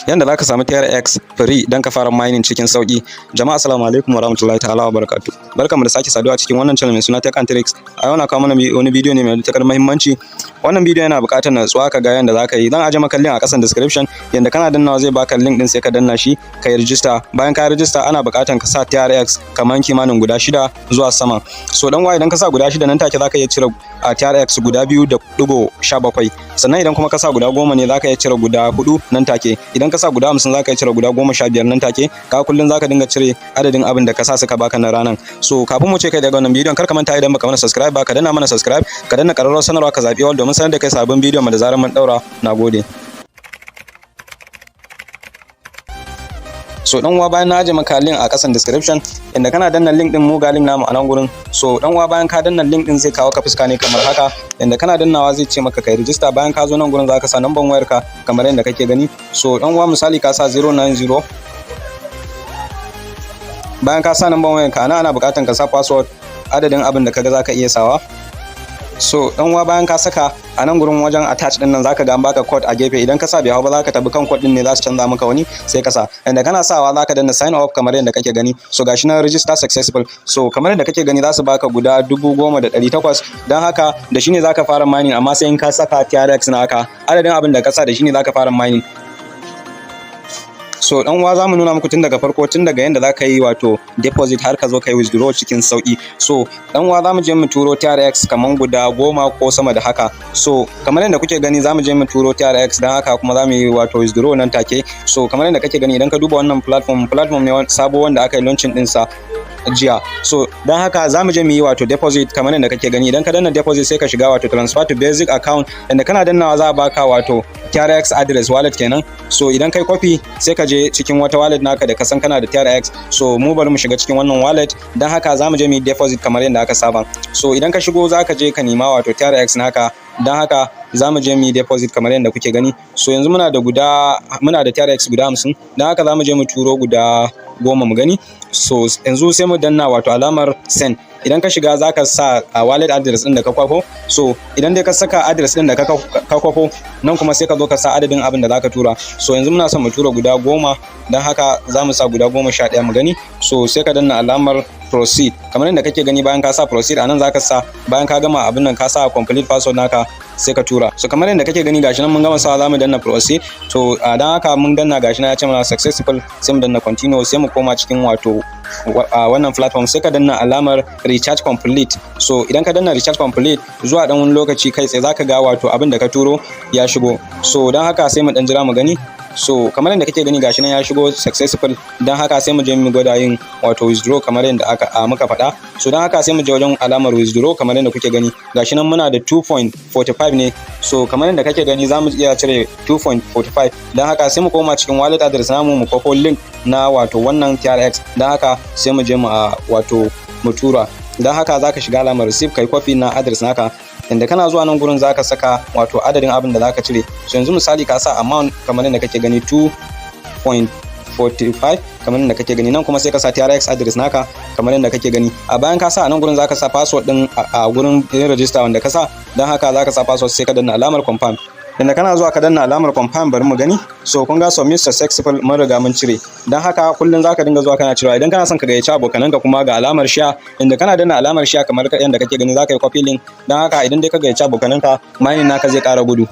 yanda zaka samu TRX free dan ka fara mining cikin sauki. Jama'a assalamu alaikum warahmatullahi ta'ala wabarakatuh. Barkamu da sake saduwa cikin wannan channel mai suna TRX. A yau na kawo mana wani bidiyo ne mai matukar muhimmanci. Wannan bidiyo yana buƙatar natsuwa ka ga yanda zaka yi. Zan aje maka link a ƙasan description yanda kana dannawa zai baka link din sai ka danna shi ka yi register. Bayan ka register ana buƙatar ka sa TRX kaman kimanin guda 6 zuwa sama. So dan idan ka sa guda 6 nan take zaka iya cire TRX guda 2.17. Sannan idan kuma ka sa guda 10 ne zaka iya cire guda 4 nan take. Idan ka sa guda 50 zaka iya cire guda 15 nan take. Ka kullun zaka dinga cire adadin abin da ka sa suka baka na ranan. So kafin mu ce kai daga wannan bidiyon kar ka manta idan baka mana subscribe ba ka danna mana subscribe, ka danna ƙararrawar sanarwa ka zabi all domin sanar da kai sabon bidiyon mu da zarar mun daura. Nagode. So dan uwa bayan na aje maka link a kasan description inda kana danna link din mu ga link namu a nan gurin. So dan uwa bayan ka danna link din zai kawo ka fuska ne kamar haka, inda kana dannawa zai ce maka kai register. Bayan ka zo nan gurin zaka sa number wayar ka kamar yadda kake gani. So dan uwa misali ka sa 090, bayan ka sa number wayar ka ana buƙatar ka sa password adadin abin da kaga zaka iya sawa. So dan uwa bayan ka saka a nan gurin wajen attach din nan zaka ga an baka code a gefe. Idan ka sa bai hau ba zaka tabi kan code din ne za su canza maka wani sai ka sa. Inda kana sawa zaka danna sign up kamar yadda kake gani. So gashi na register successful. So kamar yadda kake gani za su baka guda 10,800. Dan haka da shine zaka fara mining, amma sai in ka saka TRX na haka adadin abin da ka sa da shine zaka fara mining. So dan uwa zamu nuna muku tun daga farko, tun daga yanda zaka yi wato deposit har ka zo kai withdraw cikin sauki. So dan uwa zamu je mu turo TRX kaman guda 10 ko sama da haka. So kamar yadda kuke gani zamu je mu turo TRX dan haka kuma zamu yi wato withdraw nan take. So kamar yadda kake gani idan ka duba wannan platform ne sabo wanda aka yi launching din sa jiya. So dan haka zamu je mu yi wato deposit kamar yadda kake gani. Idan ka danna deposit sai ka shiga wato transfer to basic account, inda kana dannawa za a baka wato TRX address wallet kenan. So idan kai copy sai ka je cikin wata wallet naka da ka san kana da TRX. So mu bari mu shiga cikin wannan wallet dan haka zamu je mu yi deposit kamar yadda aka saba. So idan ka shigo zaka je ka nima wato TRX naka, dan haka zamu je mu yi deposit kamar yadda kuke gani. So yanzu muna da TRX guda 50, dan haka zamu je mu turo guda 10 mu gani. So yanzu sai mu danna wato alamar send. Idan ka shiga zaka sa a wallet address din da ka kwafo. So idan dai ka saka address din da ka kwafo nan kuma sai ka zo ka sa adadin abin da zaka tura. So yanzu muna son mu tura guda 10, dan haka zamu sa guda 11 mu gani. So sai ka danna alamar proceed kamar yadda kake gani. Bayan ka sa proceed anan zaka sa, bayan ka gama abin nan ka sa complete password naka sai ka tura. So kamar yadda kake gani gashi nan mun gama sawa zamu danna proceed. To dan haka mun danna gashi nan ya ce mana successful, sai mu danna continue, sai mu koma cikin wato wannan platform sai ka danna alamar recharge complete. So idan ka danna recharge complete zuwa dan wani lokaci kai tsaye zaka ga wato abin da ka turo ya shigo. So dan haka sai mu dan jira mu gani. So kamar yadda kake gani gashi nan ya shigo successful, dan haka sai mu je mu gwada yin wato withdraw kamar yadda muka faɗa. So dan haka sai mu je wajen alamar withdraw kamar yadda kuke gani. Gashi nan muna da 2.45 ne. So kamar yadda kake gani zamu iya cire 2.45, dan haka sai mu koma cikin wallet address namu mu kwafo link na wato wannan TRX. Dan haka sai mu je mu wato mu tura. Dan haka zaka shiga alamar receive kai copy na address naka, inda kana zuwa nan gurin zaka saka wato adadin abin da zaka cire. So yanzu misali ka sa amount kamar yadda kake gani 2.45 kamar yadda kake gani. Nan kuma sai ka sa TRX address naka kamar yadda kake gani. A bayan ka sa a nan gurin zaka sa password din a gurin register wanda ka sa. Dan haka zaka sa password sai ka danna alamar confirm. Inda kana zuwa ka danna alamar confirm bari mu gani. So kun ga submit successful mun riga mun cire. Dan haka kullun zaka dinga zuwa kana cirewa. Idan kana son ka gayyaci abokananka kuma ga alamar share, inda kana danna alamar share kamar yadda kake gani zaka yi copy link. Dan haka idan dai ka gayyaci abokananka mining naka zai ƙara gudu.